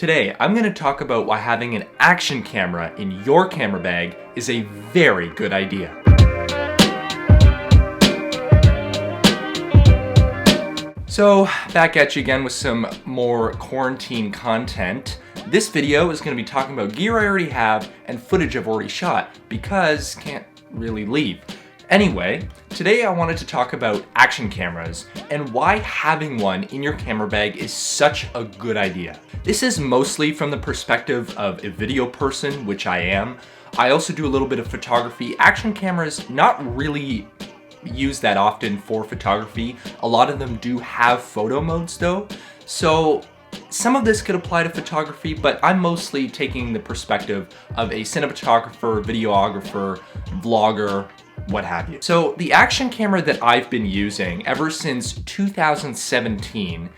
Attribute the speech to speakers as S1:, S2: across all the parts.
S1: Today, I'm going to talk about why having an action camera in your camera bag is a very good idea. So, back at you again with some more quarantine content. This video is going to be talking about gear I already have and footage I've already shot because can't really leave. Anyway, today I wanted to talk about action cameras and why having one in your camera bag is such a good idea. This is mostly from the perspective of a video person, which I am. I also do a little bit of photography. Action cameras, not really used that often for photography. A lot of them do have photo modes though. So some of this could apply to photography, but I'm mostly taking the perspective of a cinematographer, videographer, vlogger, what have you. So the action camera that I've been using ever since 2017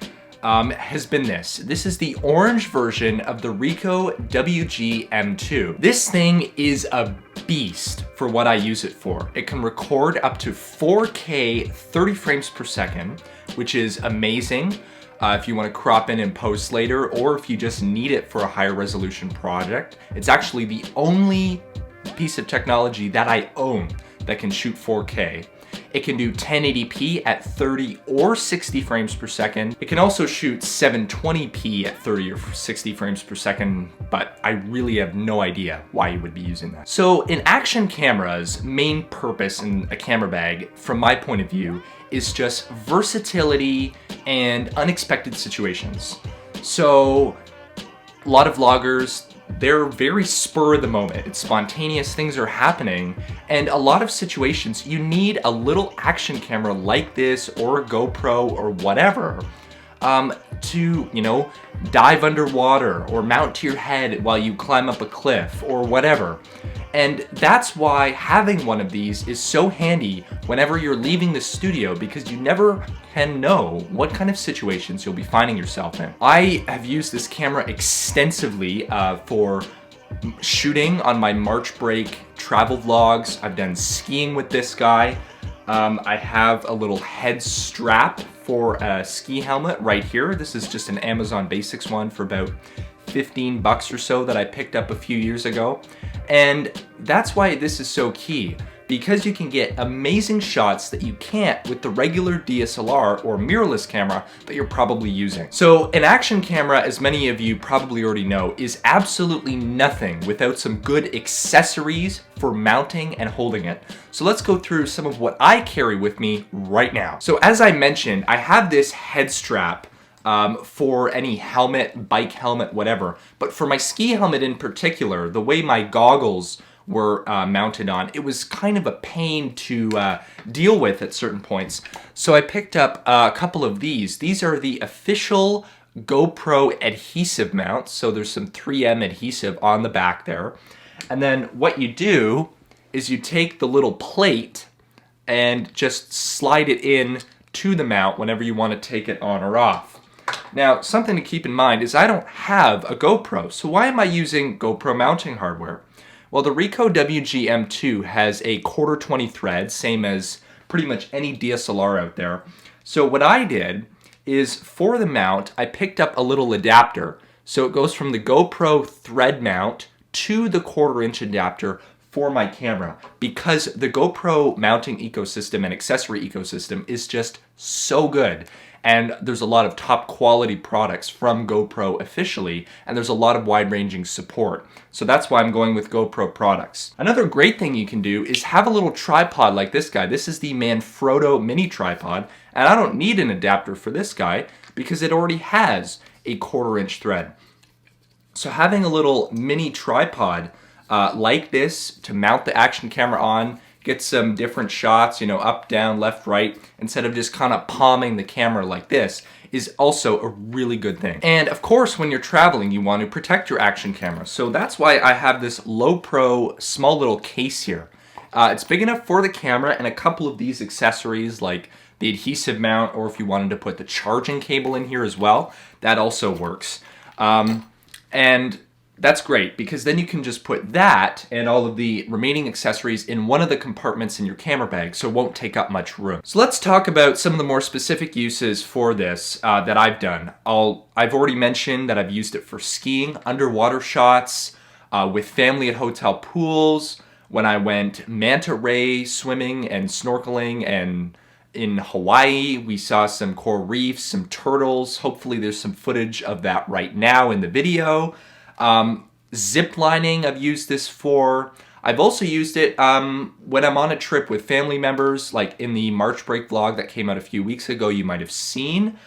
S1: has been this. This is the orange version of the Ricoh WG-M2. This thing is a beast for what I use it for. It can record up to 4K 30 frames per second, which is amazing if you want to crop in and post later, or if you just need it for a higher resolution project. It's actually the only piece of technology that I own that can shoot 4K. It can do 1080p at 30 or 60 frames per second. It can also shoot 720p at 30 or 60 frames per second, but I really have no idea why you would be using that. So an action camera's main purpose in a camera bag, from my point of view, is just versatility and unexpected situations. So a lot of vloggers, they're very spur of the moment. It's spontaneous, things are happening, and a lot of situations you need a little action camera like this or a GoPro or whatever to, dive underwater or mount to your head while you climb up a cliff or whatever. And that's why having one of these is so handy whenever you're leaving the studio, because you never can know what kind of situations you'll be finding yourself in. I have used this camera extensively for shooting on my March break travel vlogs. I've done skiing with this guy. I have a little head strap for a ski helmet right here. This is just an Amazon Basics one for about 15 bucks or so that I picked up a few years ago. And that's why this is so key, because you can get amazing shots that you can't with the regular DSLR or mirrorless camera that you're probably using. So an action camera, as many of you probably already know, is absolutely nothing without some good accessories for mounting and holding it. So let's go through some of what I carry with me right now. So as I mentioned, I have this head strap for any helmet, bike helmet, whatever. But for my ski helmet in particular, the way my goggles were mounted on, it was kind of a pain to deal with at certain points. So I picked up a couple of these. These are the official GoPro adhesive mounts. So there's some 3M adhesive on the back there. And then what you do is you take the little plate and just slide it in to the mount whenever you want to take it on or off. Now, something to keep in mind is I don't have a GoPro, so why am I using GoPro mounting hardware? Well, the Ricoh WG-M2 has a 1/4-20 thread, same as pretty much any DSLR out there. So what I did is, for the mount, I picked up a little adapter. So it goes from the GoPro thread mount to the 1/4-inch adapter for my camera, because the GoPro mounting ecosystem and accessory ecosystem is just so good. And there's a lot of top quality products from GoPro officially, and there's a lot of wide-ranging support. So that's why I'm going with GoPro products. Another great thing you can do is have a little tripod like this guy. This is the Manfrotto mini tripod, and I don't need an adapter for this guy because it already has a 1/4-inch thread. So having a little mini tripod like this to mount the action camera on, get some different shots, up, down, left, right, instead of just kind of palming the camera like this, is also a really good thing. And of course, when you're traveling, you want to protect your action camera. So that's why I have this low pro small little case here. It's big enough for the camera and a couple of these accessories like the adhesive mount, or if you wanted to put the charging cable in here as well, that also works. And that's great, because then you can just put that and all of the remaining accessories in one of the compartments in your camera bag, so it won't take up much room. So let's talk about some of the more specific uses for this that I've done. I've already mentioned that I've used it for skiing, underwater shots, with family at hotel pools, when I went manta ray swimming and snorkeling, and in Hawaii, we saw some coral reefs, some turtles. Hopefully there's some footage of that right now in the video. Zip lining, I've used this for. I've also used it when I'm on a trip with family members, like in the March break vlog that came out a few weeks ago, you might have seen.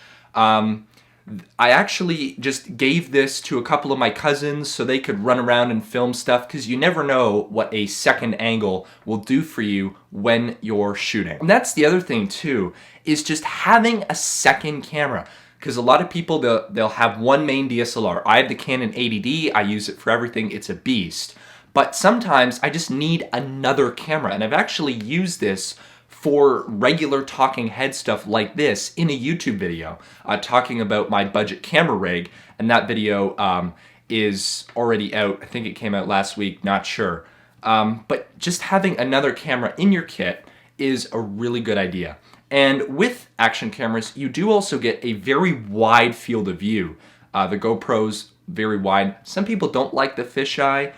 S1: I actually just gave this to a couple of my cousins so they could run around and film stuff, because you never know what a second angle will do for you when you're shooting. And that's the other thing too, is just having a second camera. Because a lot of people, they'll have one main DSLR. I have the Canon 80D, I use it for everything, it's a beast. But sometimes I just need another camera, and I've actually used this for regular talking head stuff like this in a YouTube video, talking about my budget camera rig, and that video is already out. I think it came out last week, not sure. But just having another camera in your kit is a really good idea. And with action cameras, you do also get a very wide field of view. The GoPro's very wide. Some people don't like the fisheye.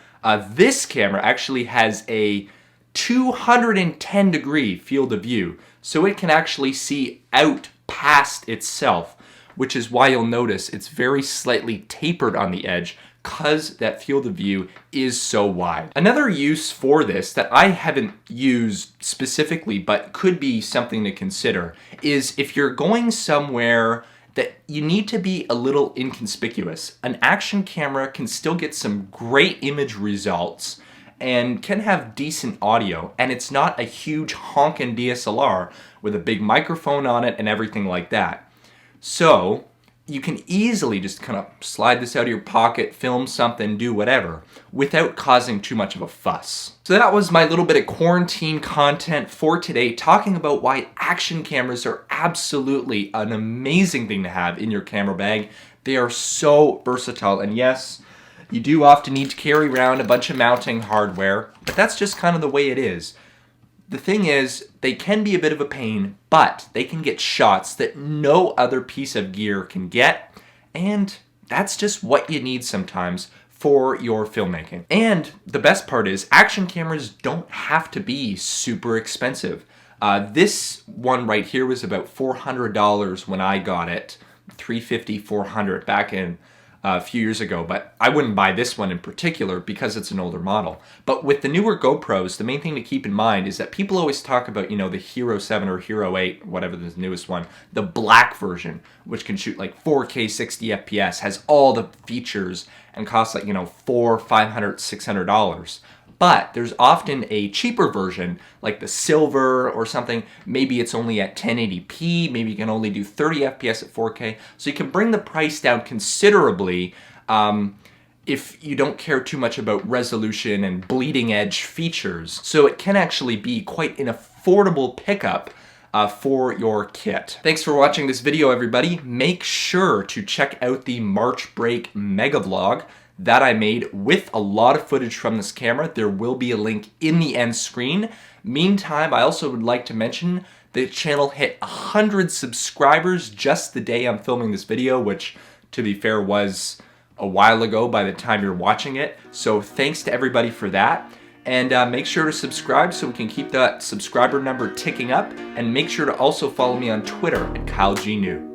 S1: This camera actually has a 210-degree field of view, so it can actually see out past itself, which is why you'll notice it's very slightly tapered on the edge, because that field of view is so wide. Another use for this that I haven't used specifically but could be something to consider is if you're going somewhere that you need to be a little inconspicuous. An action camera can still get some great image results and can have decent audio, and it's not a huge honkin' DSLR with a big microphone on it and everything like that. So you can easily just kind of slide this out of your pocket, film something, do whatever, without causing too much of a fuss. So that was my little bit of quarantine content for today, talking about why action cameras are absolutely an amazing thing to have in your camera bag. They are so versatile, and yes, you do often need to carry around a bunch of mounting hardware, but that's just kind of the way it is. The thing is, they can be a bit of a pain, but they can get shots that no other piece of gear can get, and that's just what you need sometimes for your filmmaking. And the best part is, action cameras don't have to be super expensive. This one right here was about $400 when I got it, $350, $400 back in a few years ago, but I wouldn't buy this one in particular because it's an older model. But with the newer GoPros, the main thing to keep in mind is that people always talk about, you know, the Hero 7 or Hero 8, whatever the newest one, the black version, which can shoot like 4K 60 FPS, has all the features and costs like, you know, $400, $500, $600. But there's often a cheaper version, like the silver or something. Maybe it's only at 1080p, maybe you can only do 30 FPS at 4K. So you can bring the price down considerably if you don't care too much about resolution and bleeding edge features. So it can actually be quite an affordable pickup for your kit. Thanks for watching this video, everybody. Make sure to check out the March break mega vlog that I made with a lot of footage from this camera. There will be a link in the end screen. Meantime, I also would like to mention the channel hit 100 subscribers just the day I'm filming this video, which, to be fair, was a while ago by the time you're watching it. So thanks to everybody for that. And make sure to subscribe so we can keep that subscriber number ticking up. And make sure to also follow me on Twitter at KyleGNew.